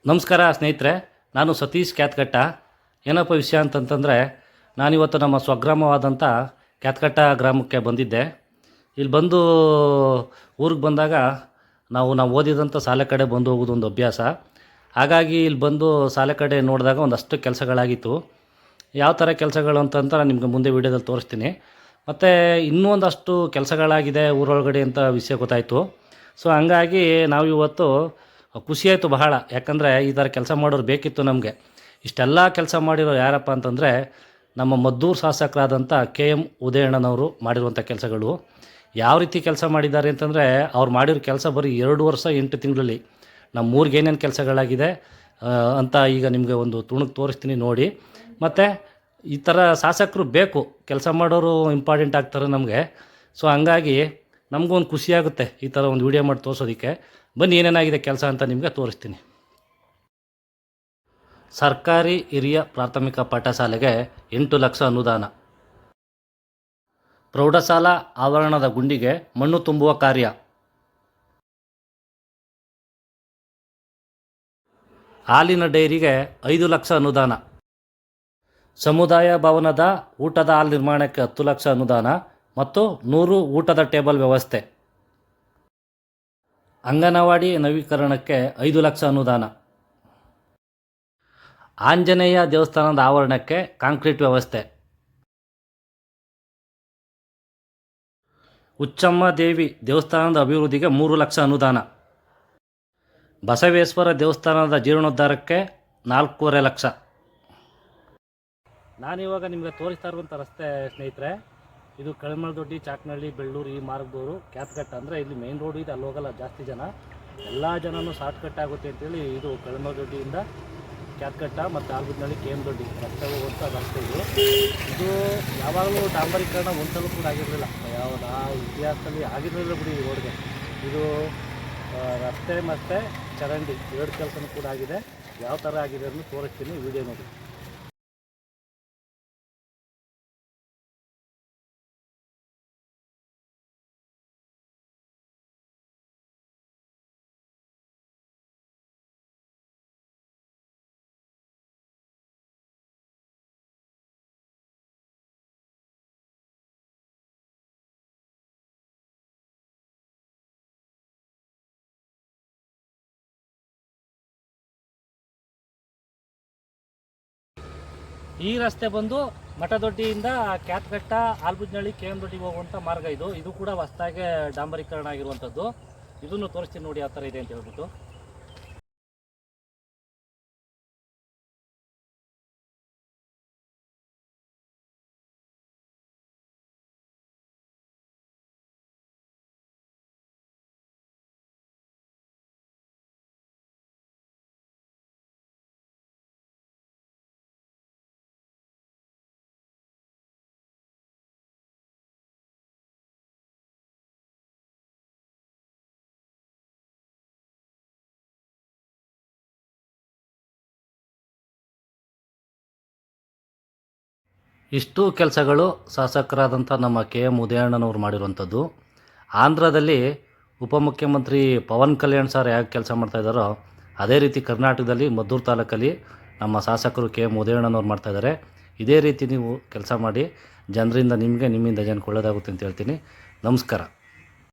ನಮಸ್ಕಾರ ಸ್ನೇಹಿತರೆ, ನಾನು ಸತೀಶ್ ಕ್ಯಾತ್ಕಟ್ಟ. ಏನಪ್ಪ ವಿಷಯ ಅಂತಂತಂದರೆ, ನಾನಿವತ್ತು ನಮ್ಮ ಸ್ವಗ್ರಾಮವಾದಂಥ ಕ್ಯಾತ್ಕಟ್ಟ ಗ್ರಾಮಕ್ಕೆ ಬಂದಿದ್ದೆ. ಇಲ್ಲಿ ಬಂದು ಊರಿಗೆ ಬಂದಾಗ ನಾವು ಓದಿದಂಥ ಶಾಲೆ ಕಡೆ ಬಂದು ಹೋಗೋದು ಒಂದು ಅಭ್ಯಾಸ. ಹಾಗಾಗಿ ಇಲ್ಲಿ ಬಂದು ಶಾಲೆ ಕಡೆ ನೋಡಿದಾಗ ಒಂದಷ್ಟು ಕೆಲಸಗಳಾಗಿತ್ತು. ಯಾವ ಥರ ಕೆಲಸಗಳು ಅಂತಂತ ನಾನು ನಿಮಗೆ ಮುಂದೆ ವೀಡಿಯೋದಲ್ಲಿ ತೋರಿಸ್ತೀನಿ. ಮತ್ತು ಇನ್ನೂ ಒಂದಷ್ಟು ಕೆಲಸಗಳಾಗಿದೆ ಊರೊಳಗಡೆ ಅಂತ ವಿಷಯ ಗೊತ್ತಾಯಿತು. ಸೊ ಹಂಗಾಗಿ ನಾವಿವತ್ತು ಖುಷಿಯಾಯಿತು ಬಹಳ. ಯಾಕಂದರೆ ಈ ಥರ ಕೆಲಸ ಮಾಡೋರು ಬೇಕಿತ್ತು ನಮಗೆ. ಇಷ್ಟೆಲ್ಲ ಕೆಲಸ ಮಾಡಿರೋರು ಯಾರಪ್ಪ ಅಂತಂದರೆ, ನಮ್ಮ ಮದ್ದೂರು ಶಾಸಕರಾದಂಥ KM ಉದಯಣ್ಣನವರು ಮಾಡಿರುವಂಥ ಕೆಲಸಗಳು. ಯಾವ ರೀತಿ ಕೆಲಸ ಮಾಡಿದ್ದಾರೆ ಅಂತಂದರೆ, ಅವ್ರು ಮಾಡಿರೋ ಕೆಲಸ ಬರೀ 2 ವರ್ಷ 8 ತಿಂಗಳಲ್ಲಿ ನಮ್ಮೂರಿಗೆ ಏನೇನು ಕೆಲಸಗಳಾಗಿದೆ ಅಂತ ಈಗ ನಿಮಗೆ ಒಂದು ತುಣುಕು ತೋರಿಸ್ತೀನಿ ನೋಡಿ. ಮತ್ತು ಈ ಥರ ಶಾಸಕರು ಬೇಕು, ಕೆಲಸ ಮಾಡೋರು ಇಂಪಾರ್ಟೆಂಟ್ ಆಗ್ತಾರೆ ನಮಗೆ. ಸೊ ಹಂಗಾಗಿ ನಮಗೂ ಒಂದು ಖುಷಿಯಾಗುತ್ತೆ ಈ ಥರ ಒಂದು ವೀಡಿಯೋ ಮಾಡಿ ತೋರಿಸೋದಕ್ಕೆ. ಬನ್ನಿ ಏನೇನಾಗಿದೆ ಕೆಲಸ ಅಂತ ನಿಮಗೆ ತೋರಿಸ್ತೀನಿ. ಸರ್ಕಾರಿ ಹಿರಿಯ ಪ್ರಾಥಮಿಕ ಪಾಠಶಾಲೆಗೆ 8 ಲಕ್ಷ ಅನುದಾನ. ಪ್ರೌಢಶಾಲಾ ಆವರಣದ ಗುಂಡಿಗೆ ಮಣ್ಣು ತುಂಬುವ ಕಾರ್ಯ. ಹಾಲಿನ ಡೈರಿಗೆ 5 ಲಕ್ಷ ಅನುದಾನ. ಸಮುದಾಯ ಭವನದ ಊಟದ ಹಾಲ್ ನಿರ್ಮಾಣಕ್ಕೆ 10 ಲಕ್ಷ ಅನುದಾನ ಮತ್ತು 100 ಊಟದ ಟೇಬಲ್ ವ್ಯವಸ್ಥೆ. ಅಂಗನವಾಡಿ ನವೀಕರಣಕ್ಕೆ 5 ಲಕ್ಷ ಅನುದಾನ. ಆಂಜನೇಯ ದೇವಸ್ಥಾನದ ಆವರಣಕ್ಕೆ ಕಾಂಕ್ರೀಟ್ ವ್ಯವಸ್ಥೆ. ಉಚ್ಚಮ್ಮ ದೇವಿ ದೇವಸ್ಥಾನದ ಅಭಿವೃದ್ಧಿಗೆ 3 ಲಕ್ಷ ಅನುದಾನ. ಬಸವೇಶ್ವರ ದೇವಸ್ಥಾನದ ಜೀರ್ಣೋದ್ಧಾರಕ್ಕೆ 4.5 ಲಕ್ಷ. ನಾನಿವಾಗ ನಿಮಗೆ ತೋರಿಸ್ತಾ ಇರುವಂಥ ರಸ್ತೆ ಸ್ನೇಹಿತರೆ, ಇದು ಕಳಮಲದೊಡ್ಡಿ, ಚಾಕ್ನಹಳ್ಳಿ, ಬೆಳ್ಳೂರು ಈ ಮಾರ್ಗದವರು ಕ್ಯಾತ್ಕಟ್ಟ ಅಂದರೆ ಇಲ್ಲಿ ಮೇನ್ ರೋಡ್ ಇದೆ, ಅಲ್ಲಿ ಹೋಗಲ್ಲ ಜಾಸ್ತಿ ಜನ. ಎಲ್ಲ ಜನನೂ ಶಾರ್ಟ್ಕಟ್ ಆಗುತ್ತೆ ಅಂತೇಳಿ ಇದು ಕಳಮಲದೊಡ್ಡಿಯಿಂದ ಕ್ಯಾತ್ಕಟ್ಟ ಮತ್ತು ಆಲ್ಬುದ್ನಹಳ್ಳಿ KM ದೊಡ್ಡಿ ರಸ್ತೆ ಹೋಗುವಂಥ ರಸ್ತೆ ಇದು ಯಾವಾಗಲೂ ಡಾಂಬರೀಕರಣ ಒಂದ್ಸಲ ಕೂಡ ಆಗಿರಲಿಲ್ಲ. ಯಾವುದು ಆ ಇತಿಹಾಸದಲ್ಲಿ ಆಗಿರಲಿಲ್ಲ ಬಿಡಿ ಈ ರೋಡ್ಗೆ. ಇದು ರಸ್ತೆ ಮತ್ತು ಚರಂಡಿ 2 ಕೆಲಸನೂ ಕೂಡ ಆಗಿದೆ. ಯಾವ ಥರ ಆಗಿದೆ ಅನ್ನೋದು ತೋರಿಸ್ತೀನಿ, ವಿಡಿಯೋ ನೋಡಿ. ಈ ರಸ್ತೆ ಬಂದು ಮಠದೊಡ್ಡಿಯಿಂದ ಕ್ಯಾತ್ಕಟ್ಟ, ಆಲ್ಬುದ್ನಹಳ್ಳಿ, KM ದೊಡ್ಡಿಗೆ ಹೋಗುವಂಥ ಮಾರ್ಗ ಇದು ಕೂಡ ಹೊಸದಾಗಿ ಡಾಂಬರೀಕರಣ ಆಗಿರುವಂಥದ್ದು. ಇದನ್ನು ತೋರಿಸ್ತೀನಿ ನೋಡಿ ಯಾವ ಥರ ಇದೆ ಅಂತ ಹೇಳ್ಬಿಟ್ಟು. ಇಷ್ಟು ಕೆಲಸಗಳು ಶಾಸಕರಾದಂಥ ನಮ್ಮ KM ಉದಯಣ್ಣನವರು ಮಾಡಿರುವಂಥದ್ದು. ಆಂಧ್ರದಲ್ಲಿ ಉಪಮುಖ್ಯಮಂತ್ರಿ ಪವನ್ ಕಲ್ಯಾಣ್ ಸರ್ ಹೇಗೆ ಕೆಲಸ ಮಾಡ್ತಾಯಿದ್ದಾರೋ ಅದೇ ರೀತಿ ಕರ್ನಾಟಕದಲ್ಲಿ ಮದ್ದೂರು ತಾಲೂಕಲ್ಲಿ ನಮ್ಮ ಶಾಸಕರು KM ಉದಯಣ್ಣನವ್ರು ಮಾಡ್ತಾಯಿದ್ದಾರೆ. ಇದೇ ರೀತಿ ನೀವು ಕೆಲಸ ಮಾಡಿ ಜನರಿಂದ ನಿಮ್ಮಿಂದ ಜನಕ್ಕೆ ಒಳ್ಳೆಯದಾಗುತ್ತೆ ಅಂತ ಹೇಳ್ತೀನಿ. ನಮಸ್ಕಾರ.